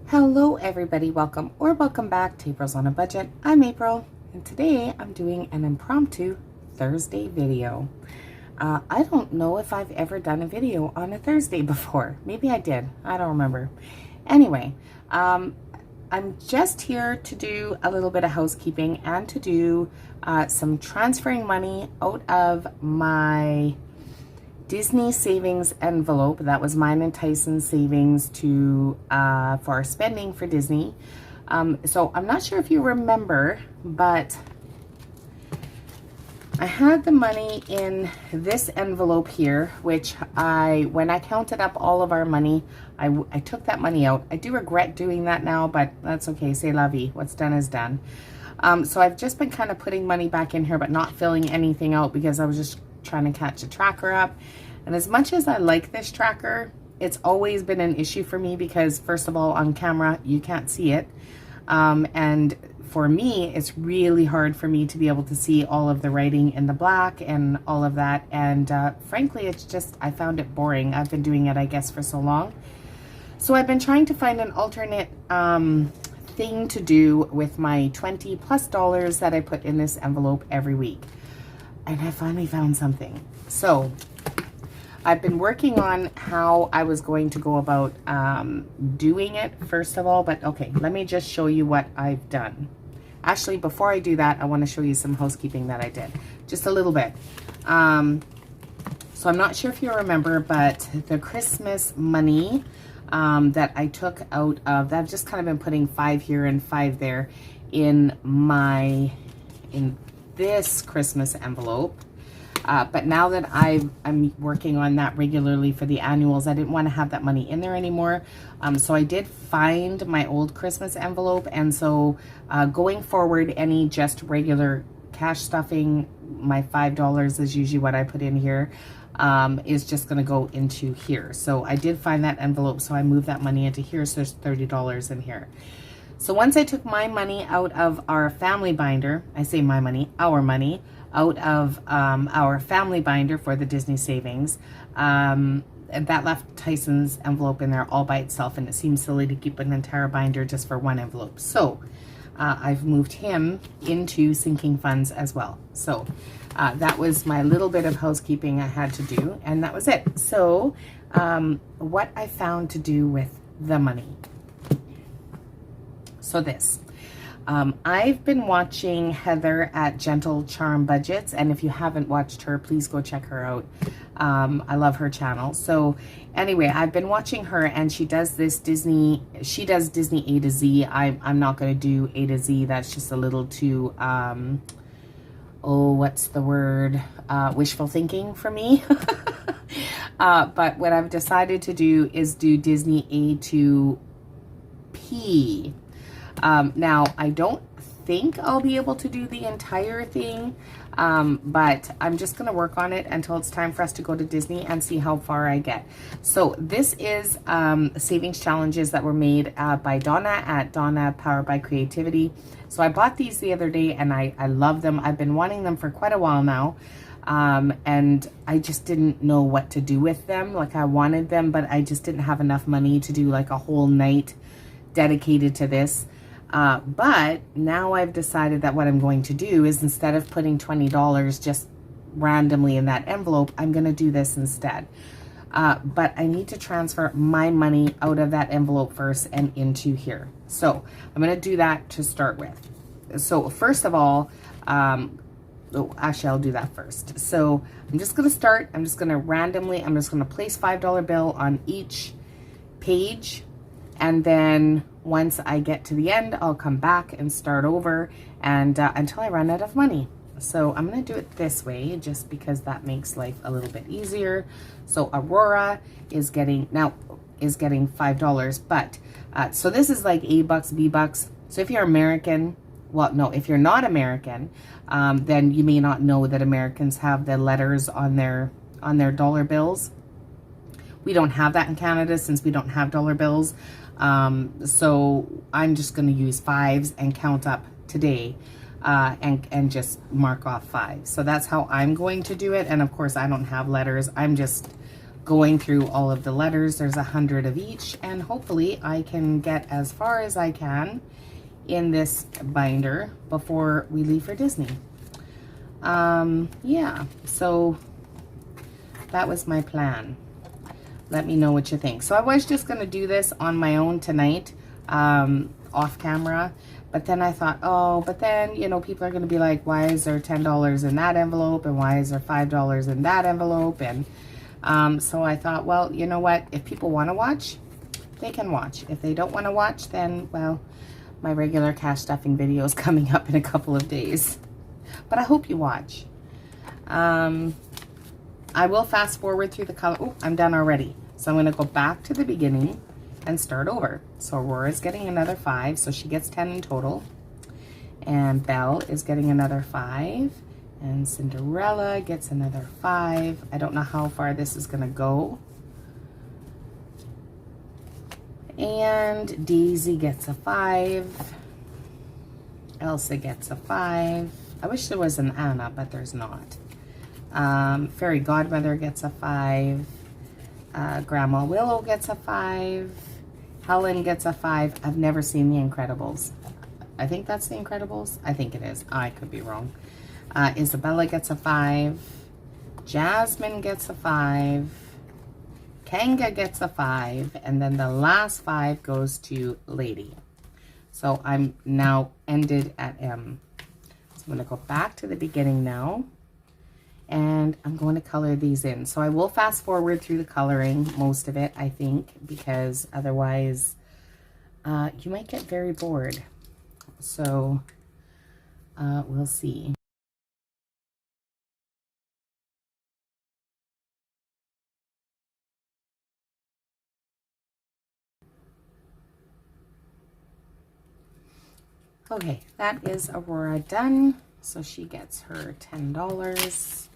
Hello everybody, welcome back to April's on a Budget. I'm April, and today I'm doing an impromptu Thursday video. I don't know if I've ever done a video on a Thursday before. Maybe I did, I don't remember. Anyway, I'm just here to do a little bit of housekeeping and to do some transferring money out of my Disney savings envelope. That was mine and Tyson's savings to for our spending for Disney. So I'm not sure if you remember, but I had the money in this envelope here, which when I counted up all of our money, I took that money out. I do regret doing that now, but that's okay. C'est la vie. What's done is done. So I've just been kind of putting money back in here, but not filling anything out because I was just trying to catch a tracker up. And as much as I like this tracker, it's always been an issue for me because, first of all, on camera you can't see it, and for me it's really hard for me to be able to see all of the writing in the black and all of that, and frankly it's just, I found it boring. I've been doing it, I guess, for so long. So I've been trying to find an alternate thing to do with my $20+ that I put in this envelope every week. And I finally found something. So I've been working on how I was going to go about doing it, first of all, but okay, let me just show you what I've done. Actually, before I do that, I want to show you some housekeeping that I did, just a little bit. So I'm not sure if you remember, but the Christmas money that I took out of, that I've just kind of been putting 5 here and 5 there in this Christmas envelope, but now that I'm working on that regularly for the annuals, I didn't want to have that money in there anymore. So I did find my old Christmas envelope, and so going forward, any just regular cash stuffing, my $5 is usually what I put in here, is just going to go into here. So I did find that envelope, so I moved that money into here, so there's $30 in here. So once I took my money out of our family binder, I say my money, our money, out of our family binder for the Disney savings, and that left Tyson's envelope in there all by itself, and it seems silly to keep an entire binder just for one envelope. So I've moved him into sinking funds as well. So that was my little bit of housekeeping I had to do, and that was it. So what I found to do with the money. So this, I've been watching Heather at Gentle Charm Budgets, and if you haven't watched her, please go check her out. I love her channel. So anyway, I've been watching her, and she does this Disney, she does Disney A to Z. I'm not going to do A to Z. That's just a little too, oh, what's the word? Wishful thinking for me. But what I've decided to do is do Disney A to P. Now, I don't think I'll be able to do the entire thing, but I'm just going to work on it until it's time for us to go to Disney and see how far I get. So this is savings challenges that were made by Donna at Donna Powered by Creativity. So I bought these the other day, and I love them. I've been wanting them for quite a while now, and I just didn't know what to do with them. Like, I wanted them, but I just didn't have enough money to do like a whole night dedicated to this. But now I've decided that what I'm going to do is, instead of putting $20 just randomly in that envelope, I'm going to do this instead. But I need to transfer my money out of that envelope first and into here. So I'm going to do that to start with. So first of all, oh, actually I'll do that first. So I'm just going to start, I'm just going to randomly, I'm just going to place $5 bill on each page. And then once I get to the end, I'll come back and start over, and until I run out of money. So I'm going to do it this way just because that makes life a little bit easier. So Aurora is getting $5, but so this is like A bucks, B bucks. So if you're American, well, no, if you're not American, then you may not know that Americans have the letters on their dollar bills. We don't have that in Canada since we don't have dollar bills. So I'm just going to use fives and count up today. and just mark off 5. So that's how I'm going to do it. And of course I don't have letters. I'm just going through all of the letters. There's 100 of each, and hopefully I can get as far as I can in this binder before we leave for Disney. Yeah, so that was my plan. Let me know what you think. So I was just going to do this on my own tonight, off camera. But then I thought, oh, but then, you know, people are going to be like, why is there $10 in that envelope? And why is there $5 in that envelope? And so I thought, well, you know what? If people want to watch, they can watch. If they don't want to watch, then, well, my regular cash stuffing video is coming up in a couple of days. But I hope you watch. I will fast forward through the color. Oh, I'm done already. So I'm going to go back to the beginning and start over. So Aurora's getting another 5, so she gets 10 in total. And Belle is getting another 5. And Cinderella gets another 5. I don't know how far this is going to go. And Daisy gets a 5. Elsa gets a 5. I wish there was an Anna, but there's not. Fairy Godmother gets a 5. Grandma Willow gets a 5. Helen gets a 5. I've never seen The Incredibles. I think that's The Incredibles. I think it is. I could be wrong. Isabella gets a 5. Jasmine gets a 5. Kanga gets a 5. And then the last 5 goes to Lady. So I'm now ended at M. So I'm going to go back to the beginning now. And I'm going to color these in. So I will fast forward through the coloring, most of it, I think, because otherwise you might get very bored. So we'll see. Okay, that is Aurora done. So she gets her $10.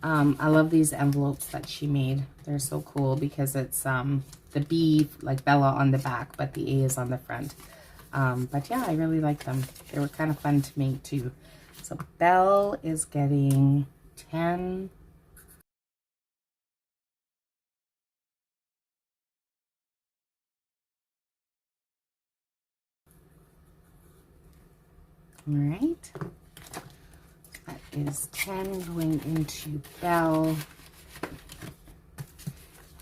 I love these envelopes that she made. They're so cool because it's the B, like Bella, on the back, but the A is on the front. But yeah, I really like them. They were kind of fun to make too. So Belle is getting 10. All right. That is 10 going into Belle.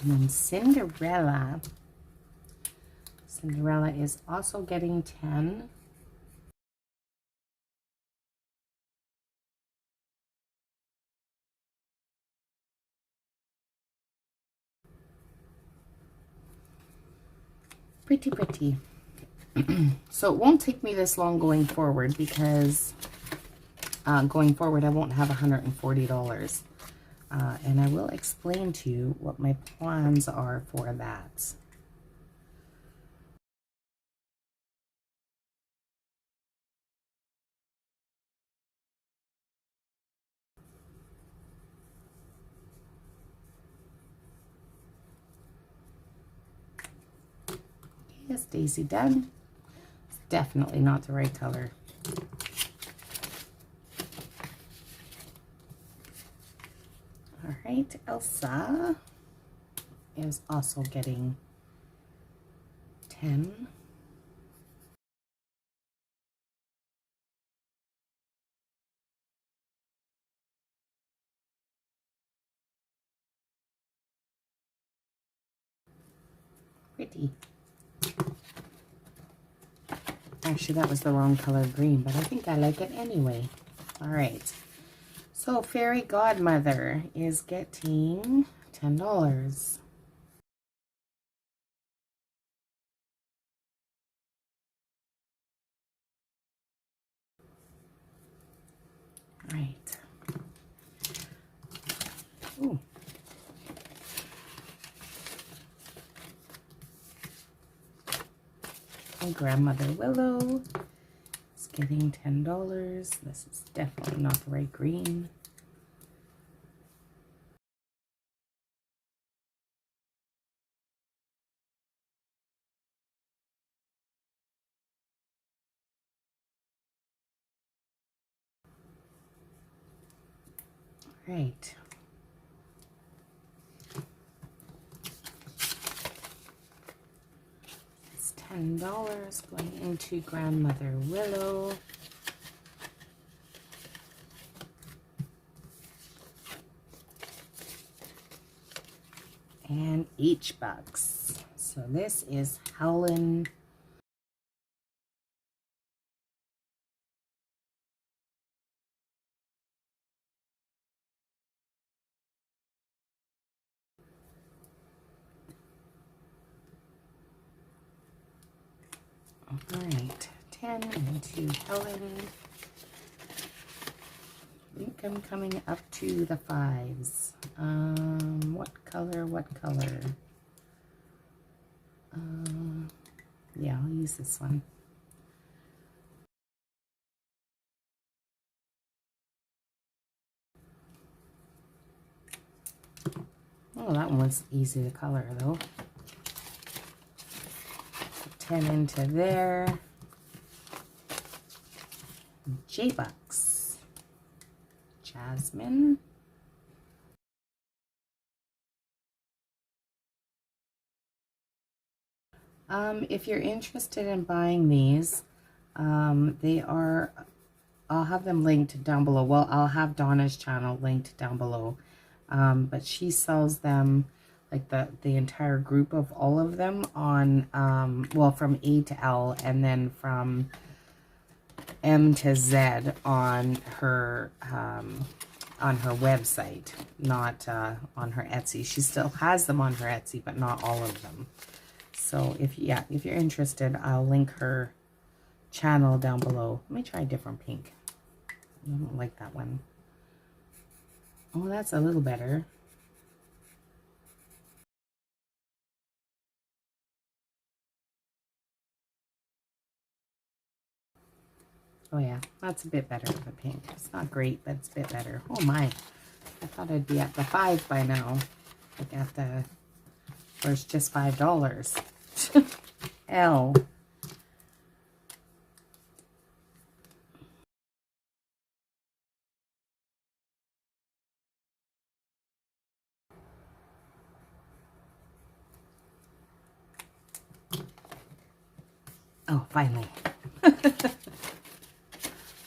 And then Cinderella. Cinderella is also getting 10. Pretty, pretty. So it won't take me this long going forward because going forward I won't have $140. And I will explain to you what my plans are for that. Yes, Daisy done. It's definitely not the right color. All right, Elsa is also getting 10. Pretty. Actually, that was the wrong color green, but I think I like it anyway. All right. So Fairy Godmother is getting $10. All right. Ooh. And Grandmother Willow is getting $10. This is definitely not the right green. right. It's $10 going into Grandmother Willow. And H-Bucks. So this is Howlin'. All right, 10 into Helen. I think I'm coming up to the 5s. What color, what color? Yeah, I'll use this one. Oh, that one was easy to color though. 10 into there. J-Bucks. Jasmine. If you're interested in buying these, they are, I'll have them linked down below. Well, I'll have Donna's channel linked down below. But she sells them, like the entire group of all of them on, well, from A to L, and then from M to Z on her website, not on her Etsy. She still has them on her Etsy, but not all of them. So if you're interested, I'll link her channel down below. Let me try a different pink. I don't like that one. Oh, that's a little better. Oh yeah, that's a bit better of a pink. It's not great, but it's a bit better. Oh my, I thought I'd be at the 5 by now. Like at the, where it's just $5. L. Oh, finally.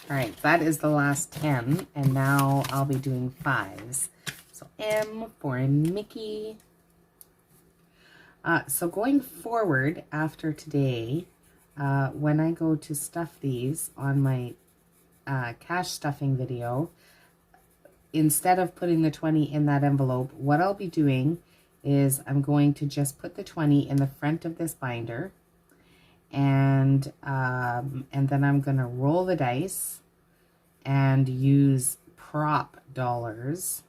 All right, that is the last 10, and now I'll be doing 5s. So M for Mickey. So going forward after today, when I go to stuff these on my cash stuffing video, instead of putting the 20 in that envelope, what I'll be doing is I'm going to just put the 20 in the front of this binder, and then I'm going to roll the dice and use prop dollars.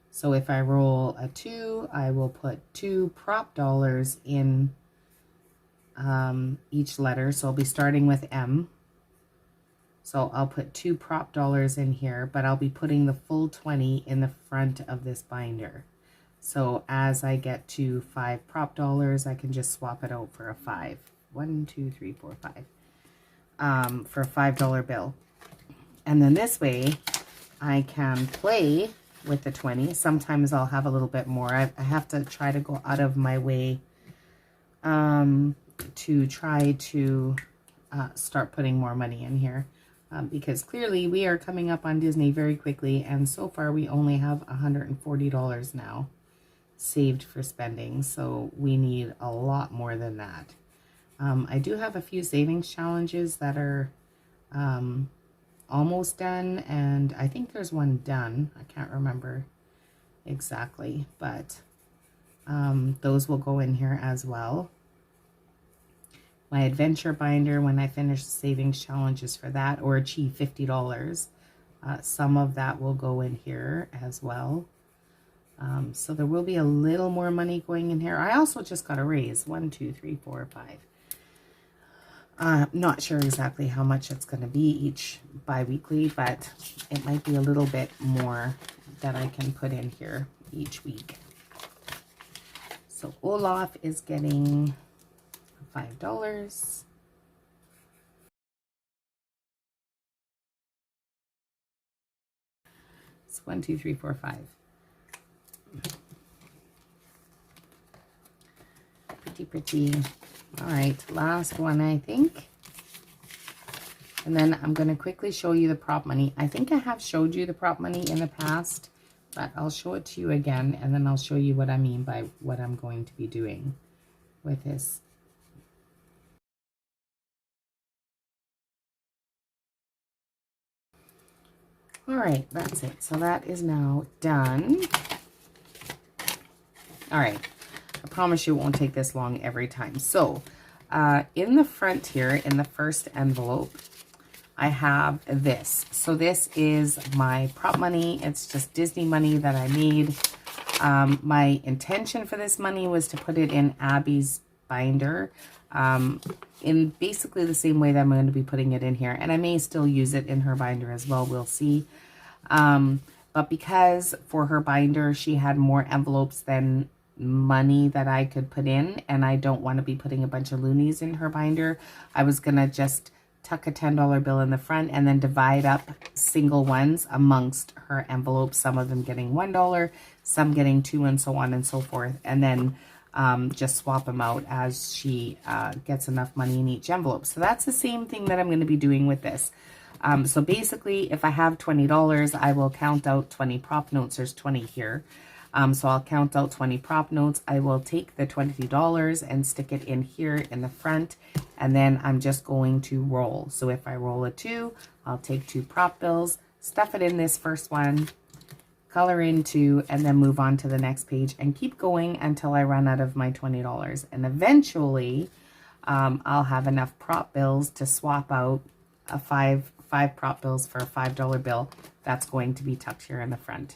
So if I roll a 2, I will put 2 prop dollars in each letter. So I'll be starting with M. So I'll put 2 prop dollars in here, but I'll be putting the full 20 in the front of this binder. So as I get to 5 prop dollars, I can just swap it out for a 5. 1, 2, 3, 4, 5. For a $5 bill. And then this way I can play with the 20. Sometimes I'll have a little bit more. I have to try to go out of my way to try to start putting more money in here. Because clearly we are coming up on Disney very quickly, and so far we only have $140 now saved for spending, so we need a lot more than that. I do have a few savings challenges that are almost done, and I think there's one done. I can't remember exactly, but those will go in here as well. My adventure binder, when I finish the savings challenges for that or achieve $50, some of that will go in here as well. So there will be a little more money going in here. I also just got a raise. 1, 2, 3, 4, 5. Not sure exactly how much it's going to be each bi-weekly, but it might be a little bit more that I can put in here each week. So Olaf is getting $5. It's 1, 2, 3, 4, 5. Pretty, pretty. All right, last one, I think. And then I'm going to quickly show you the prop money. I think I have showed you the prop money in the past, but I'll show it to you again, and then I'll show you what I mean by what I'm going to be doing with this. All right, that's it. So that is now done. All right, I promise you it won't take this long every time. So in the front here, in the first envelope, I have this. So this is my prop money. It's just Disney money that I made. My intention for this money was to put it in Abby's binder in basically the same way that I'm going to be putting it in here. And I may still use it in her binder as well. We'll see. But because for her binder, she had more envelopes than money that I could put in, and I don't want to be putting a bunch of loonies in her binder, I was going to just tuck a $10 bill in the front and then divide up single ones amongst her envelopes, some of them getting $1, some getting $2, and so on and so forth, and then just swap them out as she gets enough money in each envelope. So that's the same thing that I'm going to be doing with this. So basically, if I have $20, I will count out 20 prop notes. There's 20 here. So I'll count out 20 prop notes. I will take the $20 and stick it in here in the front, and then I'm just going to roll. So if I roll a 2, I'll take 2 prop bills, stuff it in this first one, color in 2, and then move on to the next page and keep going until I run out of my $20. And eventually, I'll have enough prop bills to swap out a five prop bills for a $5 bill. That's going to be tucked here in the front.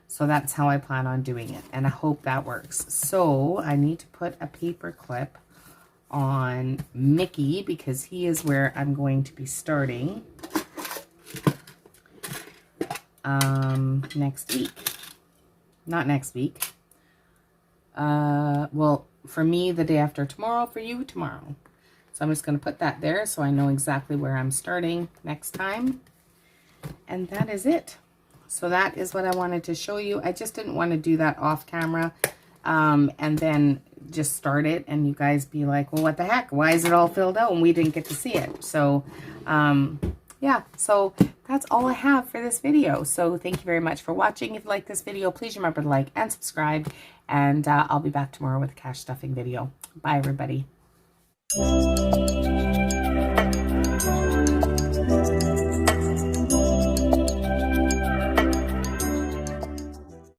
So that's how I plan on doing it, and I hope that works. So I need to put a paper clip on Mickey because he is where I'm going to be starting next week. Not next week. Well, for me, the day after tomorrow. For you, tomorrow. So I'm just going to put that there so I know exactly where I'm starting next time. And that is it. So that is what I wanted to show you. I just didn't want to do that off camera and then just start it and you guys be like, well, what the heck? Why is it all filled out and we didn't get to see it? So yeah, so that's all I have for this video. So thank you very much for watching. If you like this video, please remember to like and subscribe. And I'll be back tomorrow with a cash stuffing video. Bye, everybody.